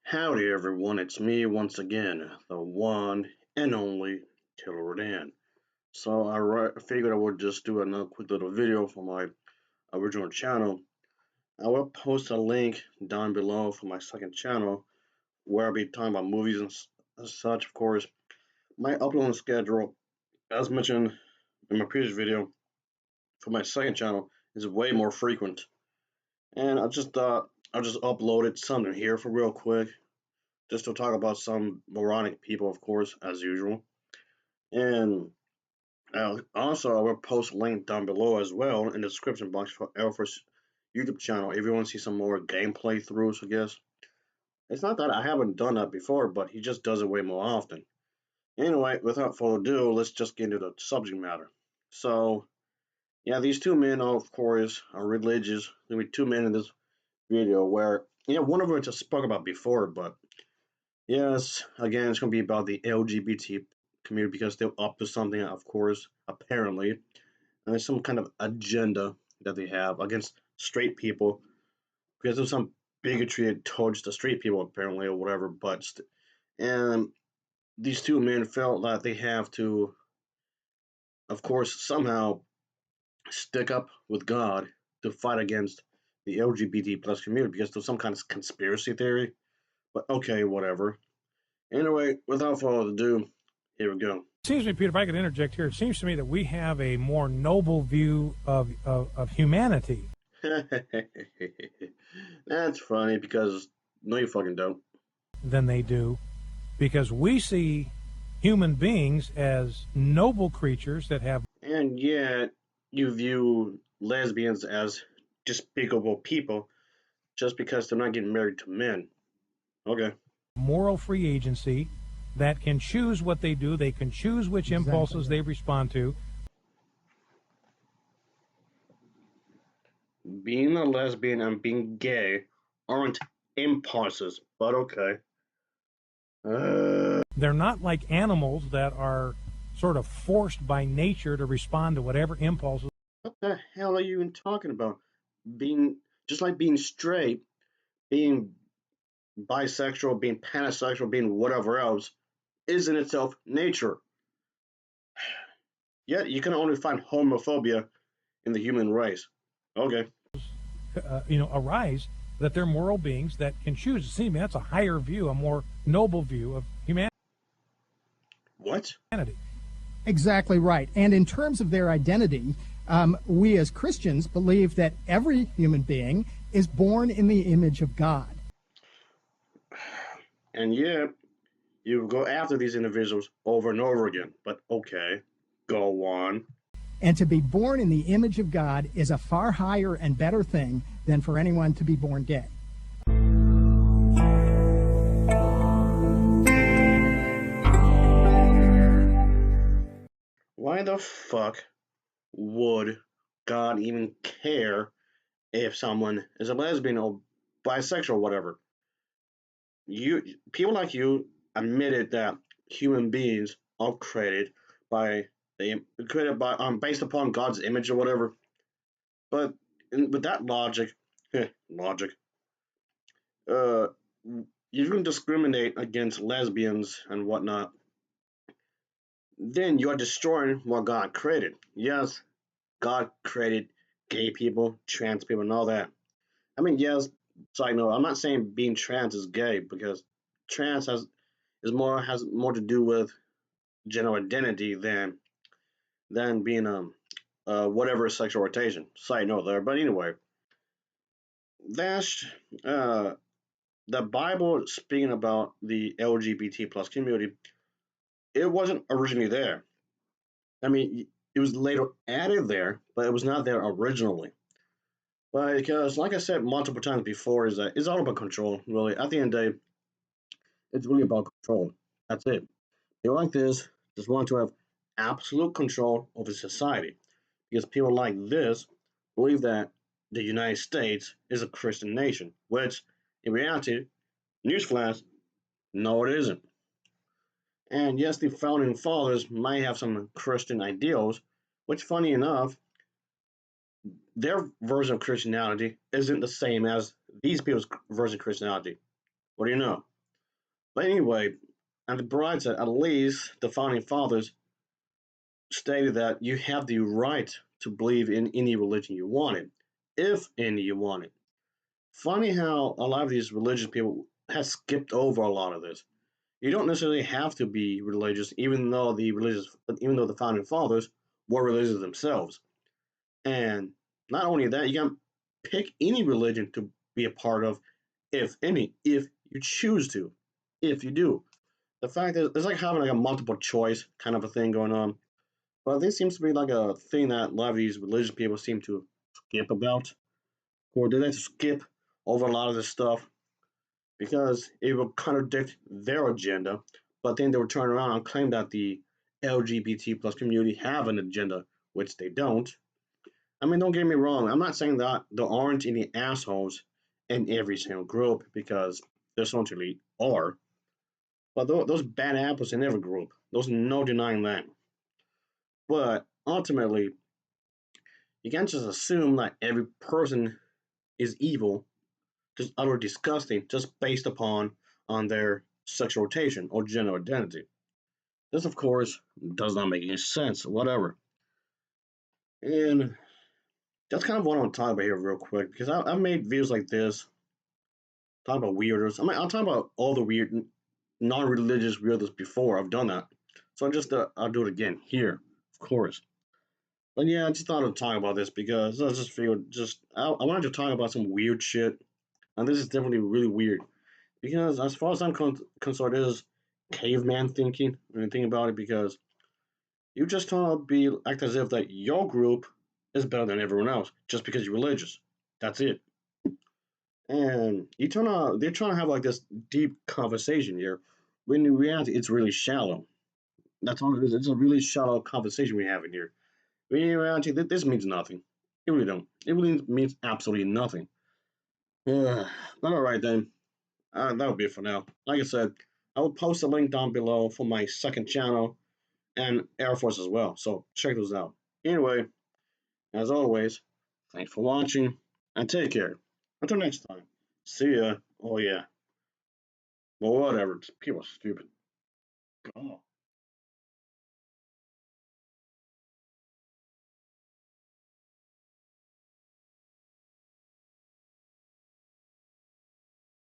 Howdy everyone, it's me once again, the one and only Killerrodan. So I figured I would just do another quick little video for my original channel. I will post a link down below for my second channel where I'll be talking about movies and such, of course. My uploading schedule, as mentioned in my previous video, for my second channel is way more frequent. And I just thought I'll just upload something here for real quick just to talk about some moronic people, of course, as usual. And also, I will post a link down below as well in the description box for Alpha's YouTube channel if you want to see some more gameplay throughs, I guess. It's not that I haven't done that before, but he just does it way more often. Anyway, without further ado, let's just get into the subject matter. So, yeah, these two men, of course, are religious. There'll be two men in this video where, one of them I just spoke about before, but yes, again, it's going to be about the LGBT community because they're up to something, of course, apparently. And there's some kind of agenda that they have against straight people because there's some bigotry towards the straight people, apparently, or whatever. And these two men felt that they have to, of course, somehow stick up with God to fight against the LGBT plus community because there's some kind of conspiracy theory. But okay, whatever. Anyway, without further ado, here we go. Seems to me, Peter, if I could interject here, it seems to me that we have a more noble view of humanity. That's funny because no, you fucking don't. Than they do, because we see human beings as noble creatures that have. And yet, you view lesbians as despicable people just because they're not getting married to men. Okay. Moral free agency that can choose what they do. They can choose which impulses they respond to. Being a lesbian and being gay aren't impulses, but okay. They're not like animals that are sort of forced by nature to respond to whatever impulses. What the hell are you even talking about? Being just like being straight, being bisexual, being pansexual, being whatever else is in itself nature. Yet you can only find homophobia in the human race. Okay. Arise that they're moral beings that can choose. It seems to me that's a higher view, a more noble view of humanity. What? Exactly right. And in terms of their identity, we as Christians believe that every human being is born in the image of God. And yet, you go after these individuals over and over again. But okay, go on. And to be born in the image of God is a far higher and better thing than for anyone to be born gay. Why the fuck would God even care if someone is a lesbian or bisexual or whatever? People like you admitted that human beings are created by based upon God's image or whatever. But with that logic, logic, uh, you can discriminate against lesbians and whatnot. Then you are destroying what God created. Yes, God created gay people, trans people, and all that. I mean, yes, side note, I'm not saying being trans is gay because trans has more to do with gender identity than being whatever sexual orientation. Side note there, but anyway, that's the Bible speaking about the LGBT plus community. It wasn't originally there. I mean, it was later added there, but it was not there originally. Because, like I said multiple times before, is that it's all about control. Really, at the end of the day, it's really about control. That's it. People like this just want to have absolute control over society because people like this believe that the United States is a Christian nation, which, in reality, newsflash, no, it isn't. And yes, the founding fathers might have some Christian ideals, which, funny enough, their version of Christianity isn't the same as these people's version of Christianity. What do you know? But anyway, on the bright side, at least the founding fathers stated that you have the right to believe in any religion you wanted, if any you wanted. Funny how a lot of these religious people have skipped over a lot of this. You don't necessarily have to be religious, even though the founding fathers were religious themselves. And not only that, you can pick any religion to be a part of, if any, if you choose to, if you do. The fact is, it's like having like a multiple choice kind of a thing going on. But this seems to be like a thing that a lot of these religious people seem to skip about, or they like to skip over a lot of this stuff because it will contradict their agenda. But then they will turn around and claim that the LGBT plus community have an agenda, which they don't. I mean, don't get me wrong. I'm not saying that there aren't any assholes in every single group because there certainly are. But those bad apples in every group, there's no denying that. But ultimately, you can't just assume that every person is evil, just utter disgusting, just based upon on their sexual orientation or gender identity. This, of course, does not make any sense, whatever. And that's kind of what I want to talk about here, real quick, because I've made videos like this, talking about weirdos. I mean, I'll talk about all the weird, non-religious weirdos before. I've done that, so I'll do it again here, of course. But yeah, I just thought I'd talk about this because I just figured I wanted to talk about some weird shit, and this is definitely really weird because as far as I'm concerned, this is caveman thinking when you think about it because you just trying to be act as if that your group is better than everyone else just because you're religious. That's it. And they're trying to have like this deep conversation here. When in reality, it's really shallow. That's all it is. It's a really shallow conversation we're having here. When in reality, this means nothing. It really don't. It really means absolutely nothing. But all right then. That would be it for now. Like I said, I will post a link down below for my second channel and Air Force as well. So check those out. Anyway, as always, thanks for watching and take care. Until next time. See ya. Oh yeah. Well, whatever. People are stupid. Oh.